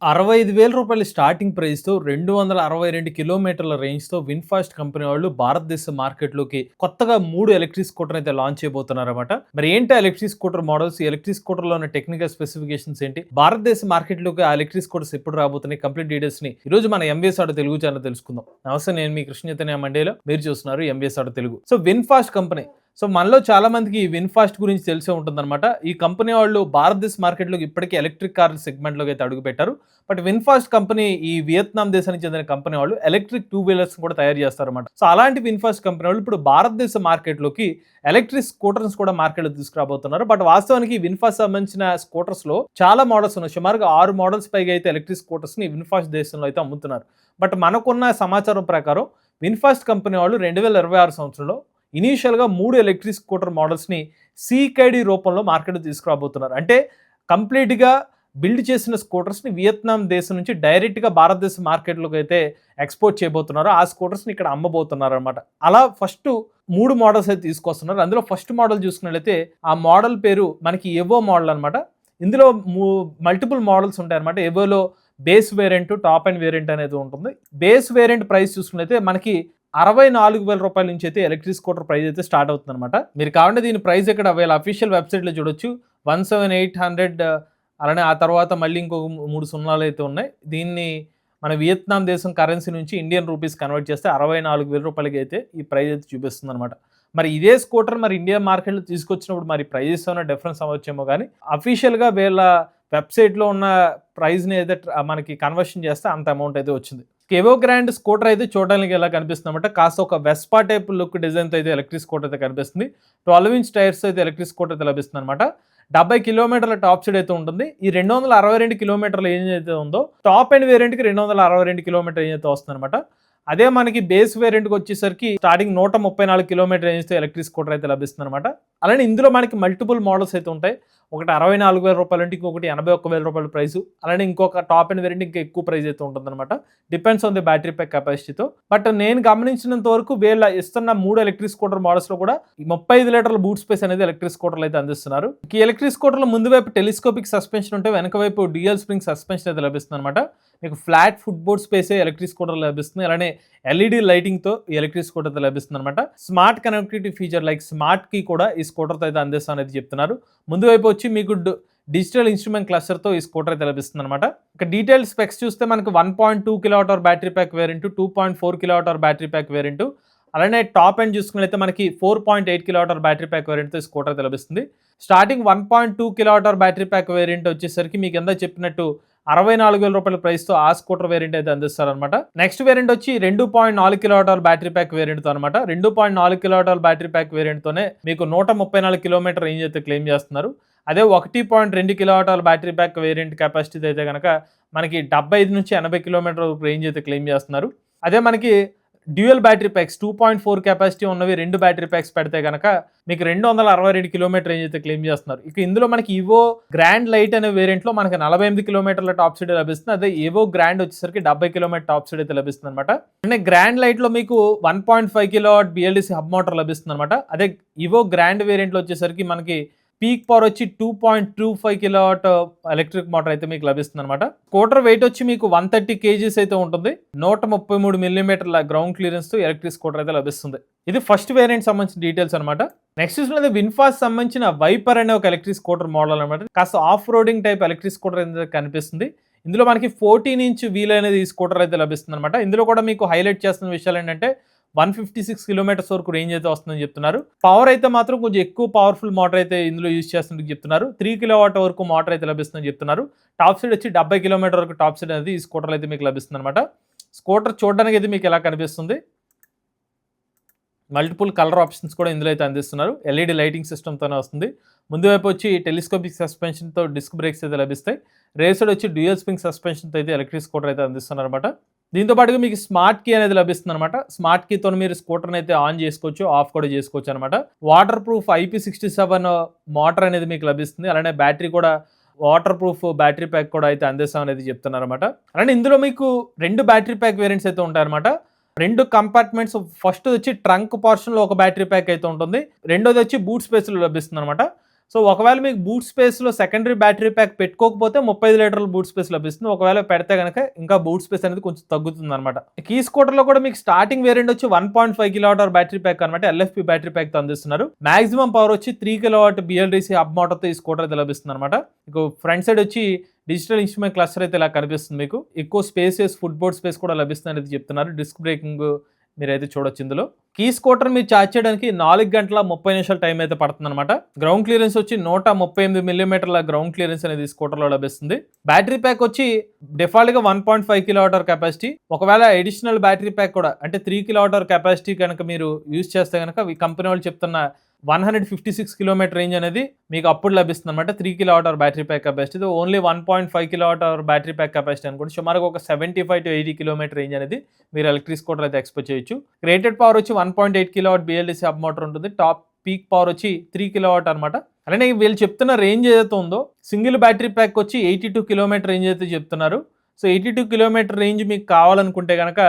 రూ. 65,000 స్టార్టింగ్ ప్రైస్‌తో 262 కిలోమీటర్ల రేంజ్‌తో విన్‌ఫాస్ట్ కంపెనీ వాళ్ళు భారతదేశ మార్కెట్‌లోకి కొత్తగా 3 ఎలక్ట్రిక్ స్కూటర్‌ని అయితే లాంచ్ చేయబోతున్నారన్నమాట. మరి ఏంటి ఆ ఎలక్ట్రిక్ స్కూటర్ మోడల్స్? ఈ ఎలక్ట్రిక్ స్కూటర్‌లో ఉన్న టెక్నికల్ స్పెసిఫికేషన్స్ ఏంటి? భారతదేశ మార్కెట్‌లోకి ఆ ఎలక్ట్రిక్ స్కూటర్స్ ఎప్పుడు రాబోతున్నాయి? కంప్లీట్ డీటెయిల్స్‌ని ఈరోజు మన ఎంవీఎస్ ఆటో తెలుగు ఛానెల్ తెలుసుకుందాం. నమస్తే, నేను మీ కృష్ణ చైతన్య మండేలో. మీరు చూస్తున్నారు MVS auto Telugu. So VinFast company. So మనలో చాలా మందికి ఈ విన్‌ఫాస్ట్ గురించి తెలిసే ఉంటుందన్నమాట. ఈ కంపెనీ వాళ్ళు భారతదేశ మార్కెట్‌లోకి ఇప్పటికే ఎలక్ట్రిక్ కార్ల సెగ్మెంట్‌లోకి అయితే అడుగుపెట్టారు. బట్ విన్‌ఫాస్ట్ కంపెనీ ఈ వియత్నాం దేశానికి చెందిన కంపెనీ వాళ్ళు ఎలక్ట్రిక్ టూ వీలర్స్ కూడా తయారు చేస్తారన్నమాట. సో అలాంటి విన్‌ఫాస్ట్ కంపెనీ వాళ్ళు ఇప్పుడు భారతదేశ మార్కెట్‌లోకి ఎలక్ట్రిక్ స్కూటర్స్ కూడా మార్కెట్‌లో తీసుకురాబోతున్నారు. బట్ వాస్తవానికి విన్‌ఫాస్ట్ సంబంధించిన స్కూటర్స్‌లో చాలా మోడల్స్ ఉన్నాయి. సుమారుగా 6 మోడల్స్ పైగా అయితే ఎలక్ట్రిక్ స్కూటర్స్‌ని విన్‌ఫాస్ట్ దేశంలో అయితే అమ్ముతున్నారు. బట్ మనకున్న సమాచారం ప్రకారం విన్‌ఫాస్ట్ కంపెనీ వాళ్ళు 2026 సంవత్సరంలో ఇనీషియల్‌గా 3 ఎలక్ట్రిక్ స్కూటర్ మోడల్స్‌ని సీకేడీ రూపంలో మార్కెట్‌కి తీసుకురాబోతున్నారు. అంటే కంప్లీట్‌గా బిల్డ్ చేసిన స్కూటర్స్‌ని వియత్నాం దేశం నుంచి డైరెక్ట్‌గా భారతదేశ మార్కెట్‌లోకి అయితే ఎక్స్‌పోర్ట్ చేయబోతున్నారు. ఆ స్కూటర్స్‌ని ఇక్కడ అమ్మబోతున్నారనమాట. అలా ఫస్ట్ 3 మోడల్స్ అయితే తీసుకొస్తున్నారు. అందులో ఫస్ట్ మోడల్ చూసుకున్నట్లయితే ఆ మోడల్ పేరు మనకి ఎవో మోడల్ అనమాట. ఇందులో మల్టిపుల్ మోడల్స్ ఉంటాయన్నమాట. ఎవోలో base variant, top and variant అనేది ఉంటుంది. బేస్ వేరియంట్ ప్రైస్ చూసుకున్నట్లయితే మనకి రూ. 64,000 నుంచి అయితే ఎలక్ట్రిక్ స్కూటర్ ప్రైస్ అయితే స్టార్ట్ అవుతుందన్నమాట. మీరు కావాలంటే దీని ప్రైస్ ఇక్కడ వీళ్ళ అఫీషియల్ వెబ్‌సైట్‌లో చూడొచ్చు. 17,800, అలానే ఆ తర్వాత మళ్ళీ ఇంకొక 3 సున్నాలు అయితే ఉన్నాయి. దీన్ని మన వియత్నాం దేశం కరెన్సీ నుంచి ఇండియన్ రూపీస్ కన్వర్ట్ చేస్తే రూ. 64,000 అయితే ఈ ప్రైస్ అయితే చూపిస్తుందన్నమాట. మరి ఇదే స్కూటర్ మరి ఇండియన్ మార్కెట్‌లో తీసుకొచ్చినప్పుడు మరి ప్రైజెస్ ఏమైనా డిఫరెన్స్ అవ్వచ్చేమో గానీ అఫీషియల్‌గా వీళ్ళ వెబ్‌సైట్‌లో ఉన్న ప్రైస్‌ని అయితే మనకి కన్వర్షన్ చేస్తే అంత అమౌంట్ అయితే వచ్చింది. ఎవో గ్రాండ్ స్కూటర్ అయితే చూడడానికి ఎలా కనిపిస్తుందన్నమాట. కాస్త ఒక వెస్పా టైప్ లుక్ డిజైన్‌తో అయితే ఎలక్ట్రిక్ స్కూటర్ అయితే కనిపిస్తుంది. 12 ఇంచ్ టైర్స్ అయితే ఎలక్ట్రిక్ స్కూటర్ అయితే లభిస్తుందన్నమాట. 70 కిలోమీటర్ల టాప్ స్పీడ్ అయితే ఉంటుంది. ఈ 262 కిలోమీటర్ల రేంజ్ అయితే ఉందో టాప్ ఎండ్ వేరియంట్‌కి 262 కిలోమీటర్ల రేంజ్ అయితే వస్తుందన్నమాట. అదే మనకి బేస్ వేరియంట్‌కి వచ్చేసరికి స్టార్టింగ్ 134 కిలోమీటర్ల రేంజ్‌తో ఎలక్ట్రిక్ స్కూటర్ అయితే లభిస్తుందన్నమాట. అలానే ఇందులో మనకి మల్టిపుల్ మోడల్స్ అయితే ఉంటాయి. ఒకటి రూ. 64,000 అంటే ఇంకొకటి రూ. 81,000 ప్రైసు. అలానే ఇంకొక టాప్ ఎండ్ వేరియంట్ ఇంకా ఎక్కువ ప్రైస్ అయితే ఉంటుందన్నమాట. Depends on the battery pack కెపాసిటీతో. బట్ నేను గమనించినంత వరకు వీళ్ళ ఇస్తున్న 3 ఎలక్ట్రిక్ స్కూటర్ మోడల్స్‌లో కూడా 35 లీటర్ల బూట్ స్పేస్ అనేది ఎలక్ట్రిక్ స్కూటర్లు అయితే అందిస్తున్నారు. ఈ ఎలక్ట్రిక్ స్కూటర్‌లో ముందు వైపు టెలిస్కోపిక్ సస్పెన్షన్ ఉంటే వెనక వైపు డ్యూయల్ స్ప్రింగ్ సస్పెన్షన్ అయితే లభిస్తుందన్నమాట. మీకు ఫ్లాట్ ఫుట్ బోర్డ్ స్పేసే ఎలక్ట్రిక్ స్కూటర్ లభిస్తుంది. అలానే ఎల్ఈడి లైటింగ్‌తో ఈ ఎలక్ట్రిక్ స్కూటర్ అయితే లభిస్తుందన్నమాట. Smart connectivity feature like smart key కూడా ఈ స్కూటర్‌తో అయితే అందిస్తామనేది చెప్తున్నారు. ముందు వైపు వచ్చి మీకు డిజిటల్ ఇన్స్ట్రుమెంట్ క్లస్టర్‌తో ఈ స్కూటర్ అయితే లభిస్తుందన్నమాట. ఇక డీటెయిల్డ్ స్పెక్స్ చూస్తే మనకు 1.2 kilowatt hour battery pack variant, 2.4 kilowatt hour battery pack variant, అలానే టాప్ ఎండ్ చూసుకున్నట్లయితే మనకి 4.8 కిలోవాట్ అవర్ బ్యాటరీ ప్యాక్ వేరియంట్‌తో ఈ స్కూటర్ అయితే లభిస్తుంది. Starting 1.2 kilowatt hour battery pack variant వచ్చేసరికి మీకు ఎంత చెప్పినట్టు రూ. 64,000 ప్రైస్‌తో ఆ స్కూటర్ వేరియంట్ అయితే అందిస్తారనమాట. నెక్స్ట్ వేరియంట్ వచ్చి 2.4 కిలోవాట్ అవర్ బ్యాటరీ ప్యాక్ వేరియంట్‌తో అనమాట. 2.4 కిలోవాట్ అవర్ బ్యాటరీ ప్యాక్ వేరియంట్‌తోనే మీకు 134 కిలోమీటర్ రేంజ్ అయితే క్లెయిమ్ చేస్తున్నారు. అదే 1.2 kilowatt hour battery pack variant capacity అయితే గనక మనకి 75-80 కిలోమీటర్ రేంజ్ అయితే క్లెయిమ్ చేస్తున్నారు. అదే మనకి డ్యూయల్ బ్యాటరీ ప్యాక్స్ 2.4 కెపాసిటీ ఉన్నవి 2 బ్యాటరీ ప్యాక్స్ పెడితే గనక మీకు 262 కిలోమీటర్ రేంజ్ అయితే క్లెయిమ్ చేస్తున్నారు. ఇక ఇందులో మనకి ఇవో గ్రాండ్ లైట్ అనే వేరియంట్లో మనకి 48 కిలోమీటర్ల టాప్ స్పీడ్ లభిస్తుంది. అదే ఇవో గ్రాండ్ వచ్చేసరికి 70 కిలోమీటర్ టాప్ స్పీడ్ అయితే లభిస్తుంది అనమాట. అంటే గ్రాండ్ లైట్లో మీకు 1.5 కిలోవాట్ బిఎల్డిసి హబ్ మోటార్ లభిస్తుంది అనమాట. అదే ఇవో గ్రాండ్ వేరియంట్లో వచ్చేసరికి మనకి పీక్ పవర్ వచ్చి 2.25 కిలోవాట్ ఎలక్ట్రిక్ మోటార్ అయితే మీకు లభిస్తుంది అనమాట. స్కూటర్ వెయిట్ వచ్చి మీకు 130 కేజీస్ అయితే ఉంటుంది. 133 మిల్లీమీటర్ల గ్రౌండ్ క్లియరెన్స్ తో ఎలక్ట్రిక్ స్కూటర్ అయితే లభిస్తుంది. ఇది ఫస్ట్ వేరియంట్ సంబంధించిన డీటెయిల్స్ అనమాట. నెక్స్ట్ చూసినది విన్‌ఫాస్ట్ సంబంధించిన వైపర్ అనే ఒక ఎలక్ట్రిక్ స్కూటర్ మోడల్ అనమాట. కాస్త off roading type electric scooter అయితే కనిపిస్తుంది. ఇందులో మనకి 14 ఇంచ్ వీల్ అనేది ఈ స్కూటర్ అయితే లభిస్తుంది అనమాట. ఇందులో కూడా మీకు హైలైట్ చేస్తున్న విషయాలు ఏంటంటే 156 కిలోమీటర్స్ వరకు రేంజ్ అయితే వస్తుందని చెప్తున్నారు. పవర్ అయితే మాత్రం కొంచెం ఎక్కువ పవర్ఫుల్ మోటార్ అయితే ఇందులో యూజ్ చేస్తున్నట్టు చెప్తున్నారు. 3 కిలోవాట్ వరకు మోటార్ అయితే లభిస్తుందని చెప్తున్నారు. టాప్ స్పీడ్ వచ్చి 70 కిలోమీటర్ వరకు టాప్ స్పీడ్ అనేది ఈ స్కూటర్లో అయితే మీకు లభిస్తుంది అనమాట. స్కూటర్ చూడడానికి అయితే మీకు ఎలా కనిపిస్తుంది. మల్టిపుల్ కలర్ ఆప్షన్స్ కూడా ఇందులో అయితే అందిస్తున్నారు. ఎల్ఈడి లైటింగ్ సిస్టమ్తోనే వస్తుంది. ముందు వైపు వచ్చి టెలిస్కోపిక్ సస్పెన్షన్తో డిస్క్ బ్రేక్స్ అయితే లభిస్తాయి. రేర్ సైడ్ వచ్చి డ్యూయల్ స్ప్రింగ్ సస్పెన్షన్తో అయితే ఎలక్ట్రిక్ స్కూటర్ అయితే అందిస్తున్నారు అనమాట. దీంతో పాటుగా మీకు స్మార్ట్ కీ అనేది లభిస్తుంది అనమాట. స్మార్ట్ కీతో మీరు స్కూటర్ని అయితే ఆన్ చేసుకోవచ్చు, ఆఫ్ కూడా చేసుకోవచ్చు అనమాట. వాటర్ ప్రూఫ్ IP67 మోటార్ అనేది మీకు లభిస్తుంది. అలానే బ్యాటరీ కూడా వాటర్ ప్రూఫ్ బ్యాటరీ ప్యాక్ కూడా అయితే అందిస్తాం అనేది చెప్తున్నారు అనమాట. అలానే ఇందులో మీకు 2 బ్యాటరీ ప్యాక్ వేరియంట్స్ అయితే ఉంటాయన్నమాట. 2 కంపార్ట్మెంట్స్, ఫస్ట్ వచ్చి ట్రంక్ పోర్షన్లో ఒక బ్యాటరీ ప్యాక్ అయితే ఉంటుంది. రెండోది వచ్చి బూట్ స్పేస్లో లభిస్తుంది అనమాట. సో ఒకవేళ మీకు బూట్ స్పేస్‌లో సెకండరీ బ్యాటరీ ప్యాక్ పెట్టుకోకపోతే 35 లీటర్ల బూట్ స్పేస్ లభిస్తుంది. ఒకవేళ పెడితే గనక ఇంకా బూట్ స్పేస్ అనేది కొంచెం తగ్గుతుందనమాట. ఈ స్కూటర్‌లో కూడా మీకు స్టార్టింగ్ వేరియంట్ వచ్చి 1.5 కిలోవాట్ బ్యాటరీ ప్యాక్ అనమాట. ఎల్ఎఫ్పి బ్యాటరీ ప్యాక్‌తో అందిస్తున్నారు. మాక్సిమం పవర్ వచ్చి 3 కిలోవాట్ బిఎల్‌డిసి హబ్ మోటార్‌తో ఈ స్కూటర్ అయితే లభిస్తుందనమాట. మీకు ఫ్రంట్ సైడ్ వచ్చి డిజిటల్ ఇన్స్ట్రుమెంట్ క్లస్టర్ అయితే ఇలా కనిపిస్తుంది మీకు. ఎక్కువ స్పేసెస్, ఫుట్‌బోర్డ్ స్పేస్ కూడా లభిస్తుందనేది చెప్తున్నారు. డిస్క్ బ్రేకింగ్ మీరైతే చూడొచ్చు ఇందులో. కీ స్కూటర్ మీరు ఛార్జ్ చేయడానికి 4 గంటల 30 నిమిషాల టైం అయితే పడుతుందన్నమాట. గ్రౌండ్ క్లియరెన్స్ వచ్చి 138 మిల్లీమీటర్ల గ్రౌండ్ క్లియరెన్స్ అనేది స్కూటర్లో లభిస్తుంది. బ్యాటరీ ప్యాక్ వచ్చి డిఫాల్ట్గా 1.5 కిలోవాట్ అవర్ కెపాసిటీ. ఒకవేళ అడిషనల్ బ్యాటరీ ప్యాక్ కూడా అంటే 3 కిలోవాట్ అవర్ కెపాసిటీ కనుక మీరు యూజ్ చేస్తే కనుక ఈ కంపెనీ వాళ్ళు చెప్తున్న 156 కిలోమీటర్ రేంజ్ అనేది మీకు అప్పుడు లభిస్తుంది అనమాట. 3 kilowatt hour battery pack capacity. Only 1.5 kilowatt hour battery pack capacity అనుకోండి. సుమారుగా ఒక 75 to 80 కిలోమీటర్ రేంజ్ అనేది మీరు ఎలక్ట్రిక్ స్కూటర్ అయితే ఎక్స్పెక్ట్ చేయొచ్చు. రేటెడ్ పవర్ వచ్చి 1.8 కిలోవాట్ బిఎల్డిసి హబ్ మోటార్ ఉంటుంది. టాప్ పీక్ పవర్ వచ్చి 3 కిలోవాట్ అనమాట. అలానే వీళ్ళు చెప్తున్న రేంజ్ ఏదైతే ఉందో సింగిల్ బ్యాటరీ ప్యాక్ వచ్చి 82 కిలోమీటర్ రేంజ్ అయితే చెప్తున్నారు. సో 82 కిలోమీటర్ రేంజ్ మీకు కావాలనుకుంటే కనుక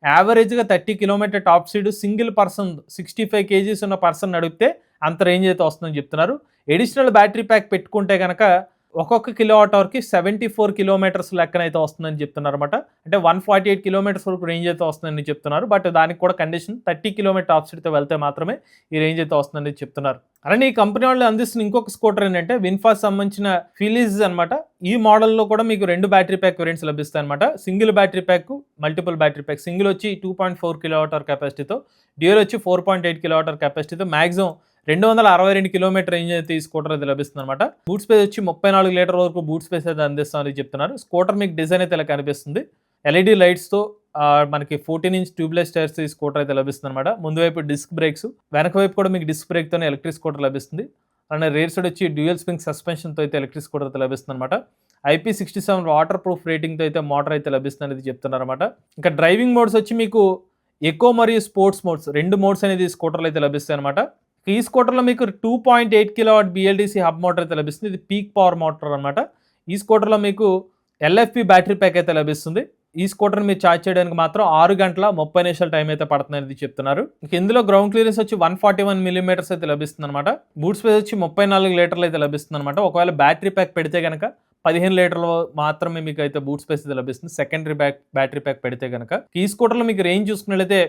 యావరేజ్గా 30 kilometre top speed single person 65 KGs ఉన్న పర్సన్ నడిపితే అంత రేంజ్ అయితే వస్తుందని చెప్తున్నారు. ఎడిషనల్ బ్యాటరీ ప్యాక్ పెట్టుకుంటే కనుక ఒక్కొక్క కిలోవాట్ అవర్కి 74 కిలోమీటర్స్ లెక్కన అయితే వస్తుందని చెప్తున్నారు అనమాట. అంటే 148 కిలోమీటర్స్ వరకు రేంజ్ అయితే వస్తుందని చెప్తున్నారు. బట్ దానికి కూడా కండిషన్ 30 కిలోమీటర్ టాప్ స్పీడ్తో వెళ్తే మాత్రమే ఈ రేంజ్ అయితే వస్తుందని చెప్తున్నారు. అలానే ఈ కంపెనీ వాళ్ళు అందిస్తున్న ఇంకొక స్కూటర్ ఏంటంటే విన్ఫాస్ట్ సంబంధించిన ఫిలిజ్ అనమాట. ఈ మోడల్లో కూడా మీకు 2 బ్యాటరీ ప్యాక్ వేరియంట్స్ లభిస్తాయి అనమాట. Single battery pack, multiple battery pack. Single వచ్చి 2.4 కిలోవాట్ అవర్ కెపాసిటీతో, డ్యూయల్ వచ్చి 4.8 కిలోవాట్ అవర్ కెపాసిటీతో మాక్సిమం 262 కిలోమీటర్ రేంజ్ అయితే ఈ స్కూటర్ అయితే లభిస్తుంది అనమాట. బూట్ స్పేస్ వచ్చి 34 లీటర్ వరకు బూట్ స్పేస్ అయితే అందిస్తామని చెప్తున్నారు. స్కూటర్ మీకు డిజైన్ అయితే ఇలా కనిపిస్తుంది. ఎల్ఈడి లైట్స్తో మనకి 14 ఇంచ్ ట్యూబ్లెస్ టైర్స్ ఈ స్కూటర్ అయితే లభిస్తుంది అనమాట. ముందు వైపు డిస్క్ బ్రేక్స్, వెనక వైపు కూడా మీకు డిస్క్ బ్రేక్తోనే ఎలక్ట్రిక్ స్కూటర్ లభిస్తుంది. అలానే రేర్ సైడ్ వచ్చి డ్యూయల్ స్ప్రింగ్ సస్పెన్షన్తో అయితే ఎలక్ట్రిక్ స్కూటర్ అయితే లభిస్తుంది అనమాట. IP67 వాటర్ ప్రూఫ్ రేటింగ్తో అయితే మోటార్ అయితే లభిస్తుంది అనేది చెప్తున్నారు అనమాట. ఇంకా డ్రైవింగ్ మోడ్స్ వచ్చి మీకు ఎకో మరియు స్పోర్ట్స్ మోడ్స్ 2 మోడ్స్ అనేది స్కూటర్లు అయితే లభిస్తాయి అనమాట. ఈ స్కూటర్లో మీకు 2.8 కిలోవాట్ బిఎల్డిసి హబ్ మోటార్ అయితే లభిస్తుంది. ఇది పీక్ పవర్ మోటార్ అనమాట. ఈ స్కూటర్లో మీకు ఎల్ఎఫ్పి బ్యాటరీ ప్యాక్ అయితే లభిస్తుంది. ఈ స్కూటర్ మీరు ఛార్జ్ చేయడానికి మాత్రం 6 గంటల 30 నిమిషాల టైం అయితే పడుతుంది అనేది చెప్తున్నారు. ఇందులో గ్రౌండ్ క్లియరెన్స్ వచ్చి 141 మిల్లీమీటర్స్ అయితే లభిస్తుంది అనమాట. బూట్ స్పేస్ వచ్చి 34 లీటర్లు అయితే లభిస్తుంది అనమాట. ఒకవేళ బ్యాటరీ ప్యాక్ పెడితే కనుక 15 లీటర్లు మాత్రమే మీకు అయితే బూట్ స్పేస్ అయితే లభిస్తుంది సెకండరీ బ్యాటరీ ప్యాక్ పెడితే కనుక. ఈ స్కూటర్లో మీకు రేంజ్ చూసుకున్నట్లయితే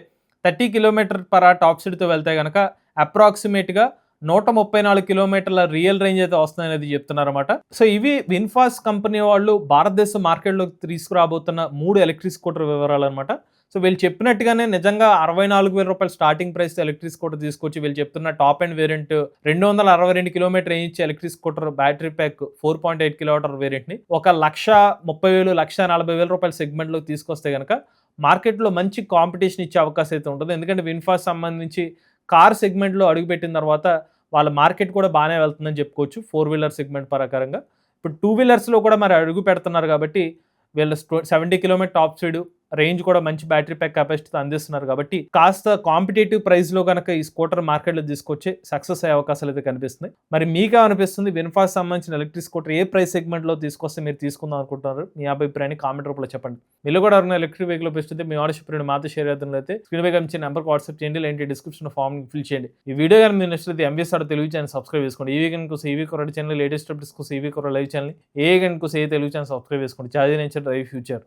30 కిలోమీటర్ పర్ అవర్ టాప్ స్పీడ్తో వెళ్తే కనుక అప్రాక్సిమేట్గా 134 కిలోమీటర్ల రియల్ రేంజ్ అయితే వస్తుంది అనేది చెప్తున్నారు అనమాట. సో ఇవి విన్ఫాస్ట్ కంపెనీ వాళ్ళు భారతదేశ మార్కెట్లోకి తీసుకురాబోతున్న 3 ఎలక్ట్రిక్ స్కూటర్ వివరాలు అనమాట. సో వీళ్ళు చెప్పినట్టుగానే నిజంగా 64,000 రూపాయలు స్టార్టింగ్ ప్రైస్ ఎలక్ట్రిక్ స్కూటర్ తీసుకొచ్చి వీళ్ళు చెప్తున్న top and variant 262 kilometre range ఇచ్చే electric scooter battery pack 4.8 kilowatt వేరియంట్ని 1,30,000 1,40,000 రూపాయల సెగ్మెంట్లో తీసుకొస్తే కనుక మార్కెట్లో మంచి కాంపిటీషన్ ఇచ్చే అవకాశం అయితే ఉంటుంది. ఎందుకంటే విన్ఫాస్ట్ సంబంధించి కార్ సెగ్మెంట్లో అడుగుపెట్టిన తర్వాత వాళ్ళ మార్కెట్ కూడా బాగానే వెళ్తుందని చెప్పుకోవచ్చు 4 వీలర్ సెగ్మెంట్ ప్రకారంగా. ఇప్పుడు 2 వీలర్స్లో కూడా మరి అడుగు పెడుతున్నారు కాబట్టి వీళ్ళు 70 కిలోమీటర్ టాప్ స్పీడ్ రేంజ్ కూడా మంచి బ్యాటరీ ప్యాక్ కెపాసిటీతో అందిస్తున్నారు కాబట్టి కాస్త కాంపిటేటివ్ ప్రైస్లో కనుక ఈ స్కూటర్ మార్కెట్లో తీసుకొచ్చి సక్సెస్ అయ్యే అవకాశాలు అయితే కనిపిస్తున్నాయి. మరి మీకే అనిపిస్తుంది విన్ఫాస్ట్ సంబంధించిన ఎలక్ట్రిక్ స్కూటర్ ఏ ప్రైస్ సెగ్మెంట్లో తీసుకొస్తే మీరు తీసుకుందాం అనుకుంటున్నారు? మీ అభిప్రాయాన్ని కామెంట్ రూపంలో చెప్పండి. మీరు కూడా ఎవరైనా ఎలక్ట్రిక్ వెహికల్ పెంచితే మీ ఆర్డర్షిప్ మాతో షేర్ అవుతున్నట్లయితే స్క్రీన్ పై కనిపించే నెంబర్కి వాట్సాప్ చేయండి, లేదంటే డిస్క్రిప్షన్ ఫామ్ ఫిల్ చేయండి. ఈ వీడియో కానీ మీరు నచ్చితే ఎంబీఎస్ తెలుగు ఛానల్ సబ్స్క్రైబ్ చేసుకోండి. ఈ వీకెండ్ కోసం ఈవీ కొరడ ఛానల్, లేటెస్ట్ అప్డేట్స్ కోసం ఈవీ కొరడ లైవ్ ఛానల్, ఏ వీకెండ్ కోసం ఏ తెలుగు ఛానల్ సబ్స్క్రైబ్ చేసుకోండి. Charge nature drive future.